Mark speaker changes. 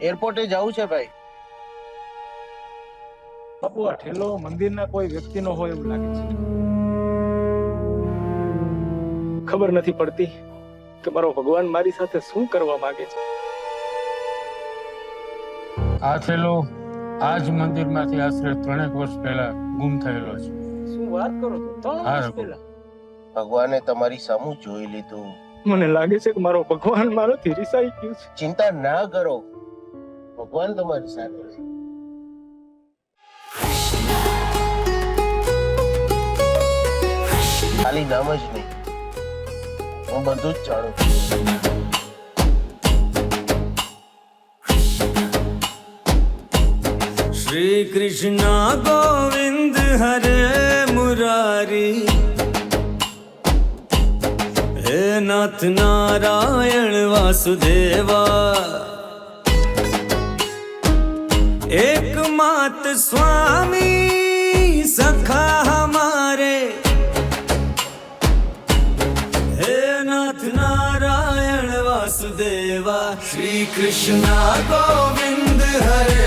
Speaker 1: એરપોર્ટે જવું છે ભાઈ.
Speaker 2: બાપુ આ ઠેલો મંદિરના કોઈ વ્યક્તિનો હોય એવું લાગે છે. ખબર નથી પડતી કે મારો ભગવાન મારી સાથે શું કરવા માંગે છે.
Speaker 3: આ થેલો આ જ મંદિરમાંથી આશરે 3 વર્ષ પહેલા ગુમ થયેલો છે.
Speaker 2: શું વાત કરો છો? 3
Speaker 3: હા,
Speaker 2: વર્ષ પહેલા?
Speaker 1: ભગવાને તમારી સામું જોઈ લીધું.
Speaker 2: મને લાગે છે કે મારો ભગવાન મારાથી રિસાઈ ગયું છે.
Speaker 1: ચિંતા ના કરો, ભગવાન તમારી સાથે છે. ખાલી નામ જ નહીં, હું બધું જ જાણું છું.
Speaker 4: श्री कृष्णा गोविंद हरे मुरारी, हे नाथ नारायण वासुदेवा, एकमात स्वामी सखा हमारे, हे नाथ नारायण वासुदेवा। श्री कृष्णा गोविंद हरे